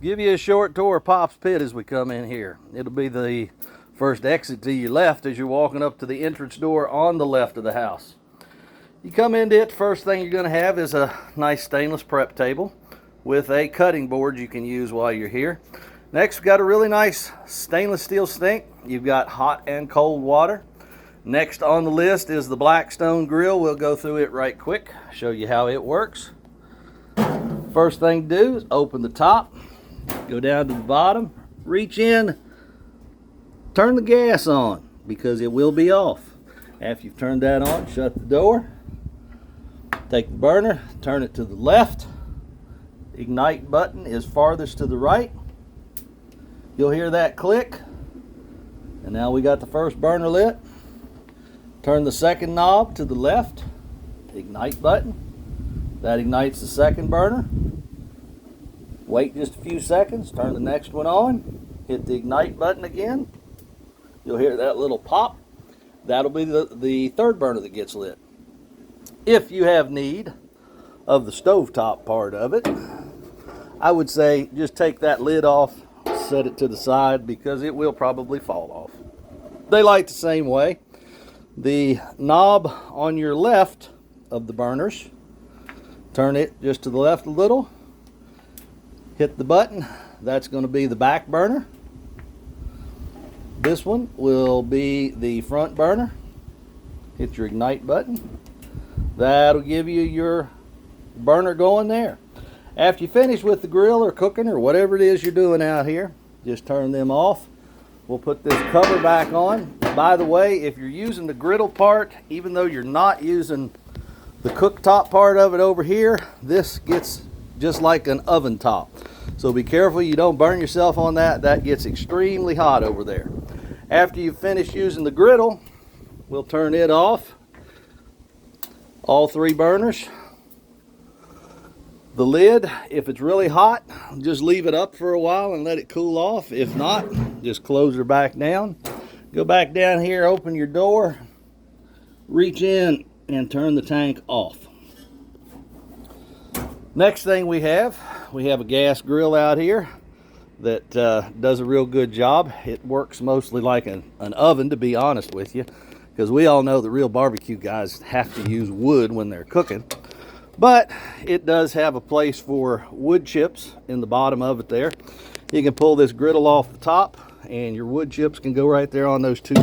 Give you a short tour of Pop's Pit as we come in here. It'll be the first exit to your left as you're walking up to the entrance door on the left of the house. You come into it, first thing you're going to have is a nice stainless prep table with a cutting board you can use while you're here. Next, we've got a really nice stainless steel sink. You've got hot and cold water. Next on the list is the Blackstone grill. We'll go through it right quick, show you how it works. First thing to do is open the top, go down to the bottom, reach in, turn the gas on because it will be off. After you've turned that on, shut the door, take the burner, turn it to the left. The ignite button is farthest to the right. You'll hear that click. And now we got the first burner lit. Turn the second knob to the left, ignite button. That ignites the second burner. Wait just a few seconds, turn the next one on, hit the ignite button again. You'll hear that little pop. That'll be the third burner that gets lit. If you have need of the stovetop part of it, I would say just take that lid off, set it to the side because it will probably fall off. They light the same way. The knob on your left of the burners, turn it just to the left a little, hit the button. That's going to be the back burner. This one will be the front burner. Hit your ignite button. That'll give you your burner going there. After you finish with the grill or cooking or whatever it is you're doing out here, just turn them off. We'll put this cover back on. By the way, if you're using the griddle part, even though you're not using the cooktop part of it over here, this gets just like an oven top. So be careful you don't burn yourself on that. That gets extremely hot over there. After you've finished using the griddle, we'll turn it off. All three burners. The lid, if it's really hot, just leave it up for a while and let it cool off. If not, just close her back down. Go back down here, open your door, reach in and turn the tank off. Next thing we have a gas grill out here that does a real good job. It works mostly like an oven, to be honest with you, because we all know the real barbecue guys have to use wood when they're cooking. But it does have a place for wood chips in the bottom of it there. You can pull this griddle off the top and your wood chips can go right there on those two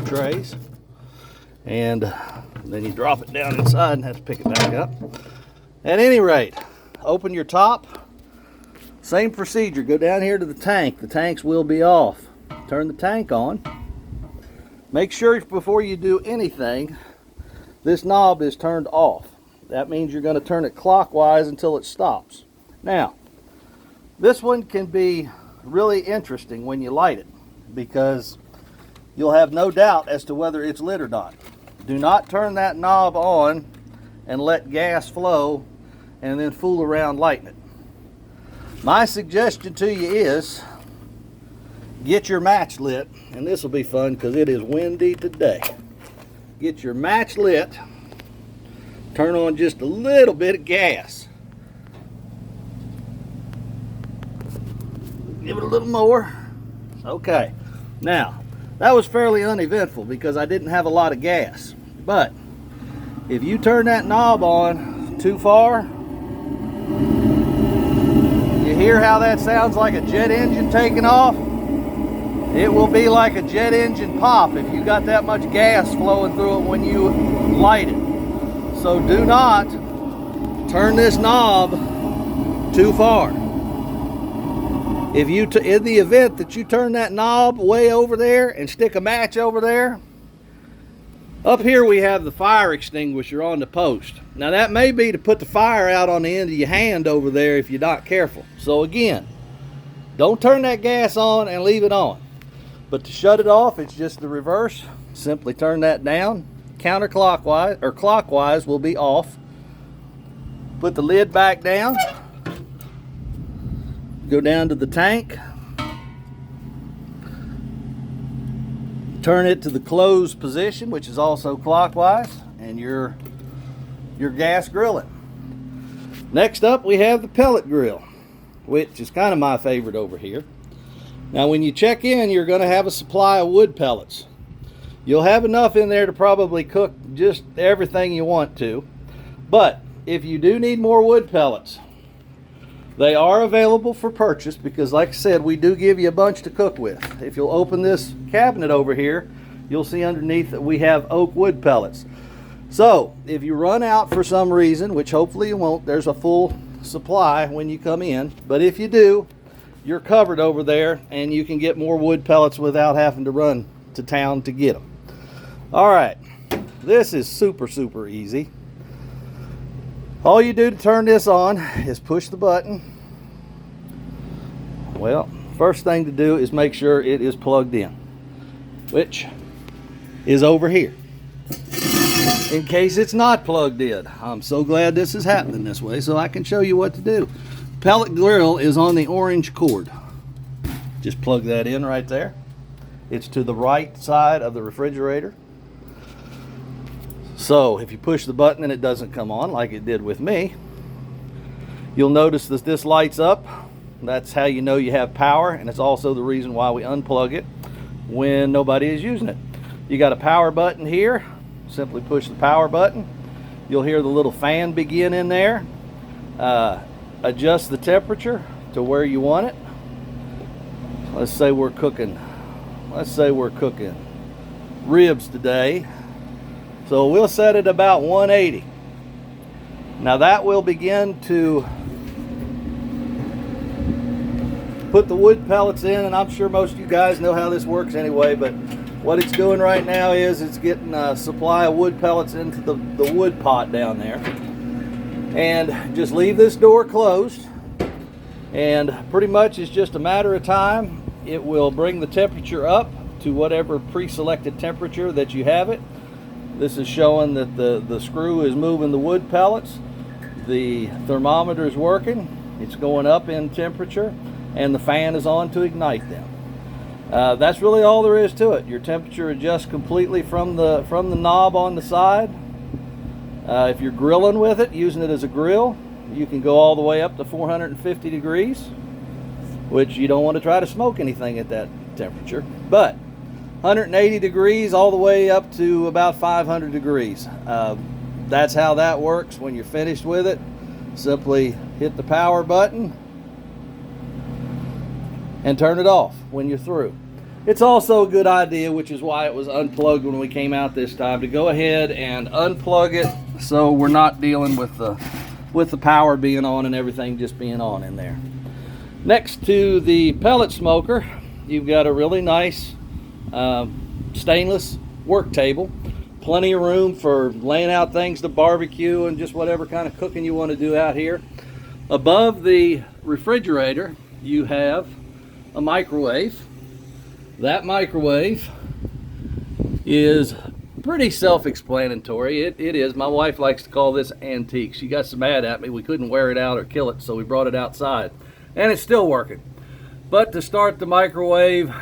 trays. And then you drop it down inside and have to pick it back up. At any rate, open your top. Same procedure, go down here to the tank. The tanks will be off. Turn the tank on. Make sure before you do anything, this knob is turned off. That means you're going to turn it clockwise until it stops. Now, this one can be really interesting when you light it because you'll have no doubt as to whether it's lit or not. Do not turn that knob on and let gas flow and then fool around lighting it. My suggestion to you is get your match lit, and this will be fun because it is windy today. Get your match lit. Turn on just a little bit of gas. Give it a little more. Okay. Now, that was fairly uneventful because I didn't have a lot of gas. But if you turn that knob on too far, you hear how that sounds like a jet engine taking off? It will be like a jet engine pop if you got that much gas flowing through it when you light it. So do not turn this knob too far. If you, in the event that you turn that knob way over there and stick a match over there, up here we have the fire extinguisher on the post. Now that may be to put the fire out on the end of your hand over there if you're not careful. So again, don't turn that gas on and leave it on. But to shut it off, it's just the reverse. Simply turn that down. Counterclockwise or clockwise will be off. Put the lid back down. Go down to the tank. Turn it to the closed position, which is also clockwise, and you're gas grilling. Next up, we have the pellet grill. which is kind of my favorite over here. Now when you check in, you're going to have a supply of wood pellets. You'll have enough in there to probably cook just everything you want to. But if you do need more wood pellets, they are available for purchase, because like I said, we do give you a bunch to cook with. If you'll open this cabinet over here, you'll see underneath that we have oak wood pellets. So if you run out for some reason, which hopefully you won't, there's a full supply when you come in. But if you do, you're covered over there, and you can get more wood pellets without having to run to town to get them. All right, this is super easy. All you do to turn this on is push the button. Well, first thing to do is make sure it is plugged in, which is over here. In case it's not plugged in, I'm so glad this is happening this way so I can show you what to do. Pellet grill is on the orange cord. Just plug that in right there. It's to the right side of the refrigerator. So if you push the button and it doesn't come on like it did with me, you'll notice that this lights up. That's how you know you have power, and it's also the reason why we unplug it when nobody is using it. You got a power button here. Simply push the power button. You'll hear the little fan begin in there. Adjust the temperature to where you want it. Let's say we're cooking ribs today. So we'll set it about 180. Now that will begin to put the wood pellets in, and I'm sure most of you guys know how this works anyway, but what it's doing right now is it's getting a supply of wood pellets into the wood pot down there. And just leave this door closed, and pretty much it's just a matter of time. It will bring the temperature up to whatever pre-selected temperature that you have it. This is showing that the screw is moving the wood pellets. The thermometer is working. It's going up in temperature, and the fan is on to ignite them. That's really all there is to it. Your temperature adjusts completely from the knob on the side. If you're grilling with it, using it as a grill, you can go all the way up to 450 degrees, which you don't want to try to smoke anything at that temperature. But 180 degrees all the way up to about 500 degrees. That's how that works. When you're finished with it, simply hit the power button and turn it off when you're through. It's also a good idea, which is why it was unplugged when we came out this time, to go ahead and unplug it so we're not dealing with the power being on and everything just being on in there. Next to the pellet smoker, you've got a really nice stainless work table. Plenty of room for laying out things to barbecue and just whatever kind of cooking you want to do out here. Above the refrigerator, you have a microwave. That microwave is pretty self-explanatory. It is. My wife likes to call this antique. She got so mad at me we couldn't wear it out or kill it, so we brought it outside. And it's still working. But to start the microwave,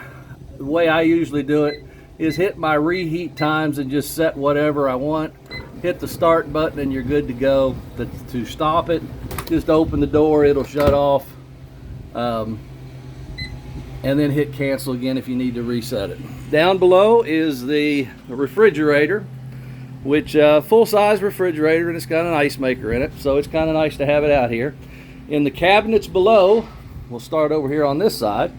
the way I usually do it is hit my reheat times and just set whatever I want. Hit the start button and you're good to go. To stop it, just open the door, it'll shut off. And then hit cancel again if you need to reset it. Down below is the refrigerator, which full-size refrigerator, and it's got an ice maker in it, so it's kind of nice to have it out here. In the cabinets below, we'll start over here on this side.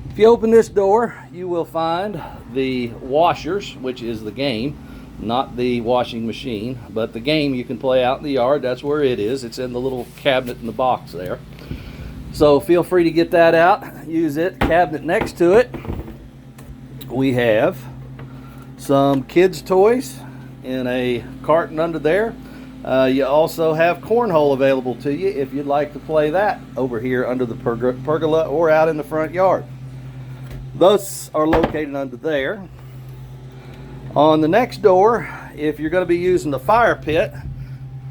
If you open this door, you will find the washers, which is the game, not the washing machine, but the game you can play out in the yard. That's where it is. It's in the little cabinet in the box there. So feel free to get that out, use it. Cabinet next to it, we have some kids' toys in a carton under there. You also have cornhole available to you if you'd like to play that over here under the pergola or out in the front yard. Those are located under there. On the next door, if you're going to be using the fire pit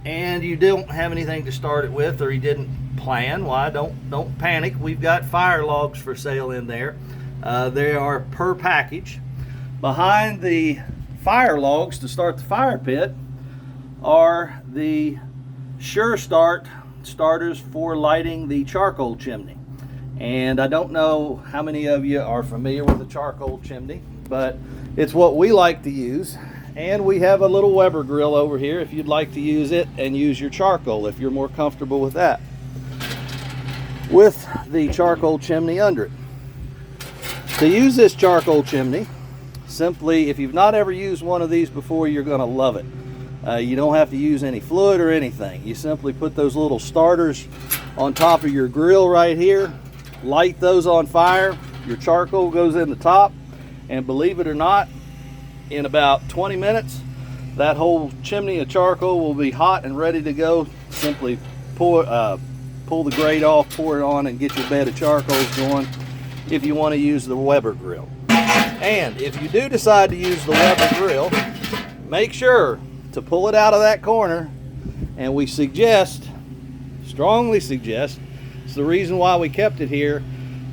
and you don't have anything to start it with, or you didn't plan, why don't panic. We've got fire logs for sale in there. They are per package. Behind the fire logs to start the fire pit are the Sure Start starters for lighting the charcoal chimney. And I don't know how many of you are familiar with a charcoal chimney, but it's what we like to use. And we have a little Weber grill over here if you'd like to use it and use your charcoal if you're more comfortable with that, with the charcoal chimney under it. To use this charcoal chimney, simply, if you've not ever used one of these before, you're going to love it. You don't have to use any fluid or anything. You simply put those little starters on top of your grill right here, light those on fire, your charcoal goes in the top, and believe it or not, in about 20 minutes that whole chimney of charcoal will be hot and ready to go. Simply pull the grate off, pour it on, and get your bed of charcoal going if you want to use the Weber grill. And if you do decide to use the Weber grill, make sure to pull it out of that corner, and we strongly suggest, it's the reason why we kept it here.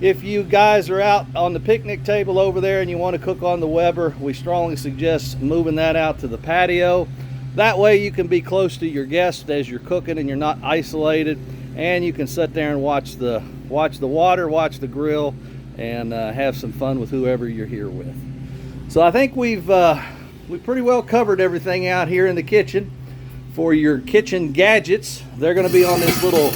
If you guys are out on the picnic table over there and you want to cook on the Weber, we strongly suggest moving that out to the patio. That way you can be close to your guests as you're cooking and you're not isolated, and you can sit there and watch the water, watch the grill, and have some fun with whoever you're here with. So I think we've pretty well covered everything out here in the kitchen. For your kitchen gadgets, they're going to be on this little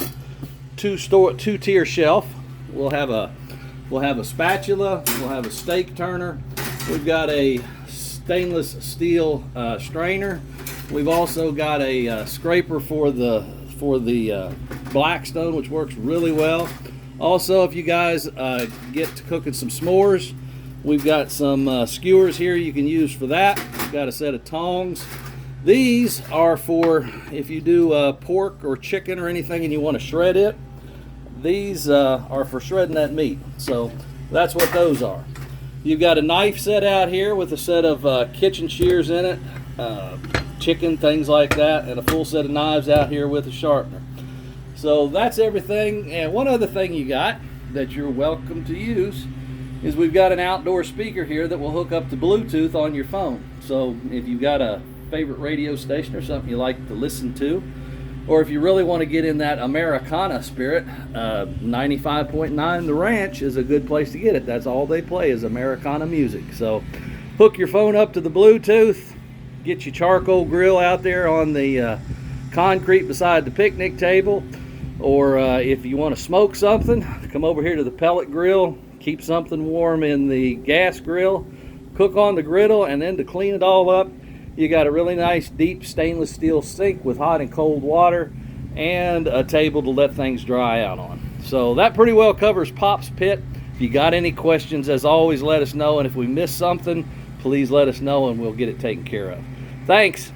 two-tier shelf. We'll have a spatula, we'll have a steak turner, we've got a stainless steel strainer, we've also got a scraper for the Blackstone, which works really well. Also, if you guys get to cooking some s'mores, we've got some skewers here you can use for that. We've got a set of tongs. These are for if you do pork or chicken or anything and you want to shred it. These are for shredding that meat. So that's what those are. You've got a knife set out here with a set of kitchen shears in it, chicken, things like that, and a full set of knives out here with a sharpener. So that's everything. And one other thing you got that you're welcome to use is we've got an outdoor speaker here that will hook up to Bluetooth on your phone. So if you've got a favorite radio station or something you like to listen to, or if you really want to get in that Americana spirit, 95.9 The Ranch is a good place to get it. That's all they play is Americana music. So hook your phone up to the Bluetooth, get your charcoal grill out there on the concrete beside the picnic table, or if you want to smoke something, come over here to the pellet grill, keep something warm in the gas grill, cook on the griddle, and then to clean it all up, you got a really nice deep stainless steel sink with hot and cold water and a table to let things dry out on. So that pretty well covers Pop's Pit. If you got any questions, as always, let us know, and if we missed something, please let us know and we'll get it taken care of. Thanks.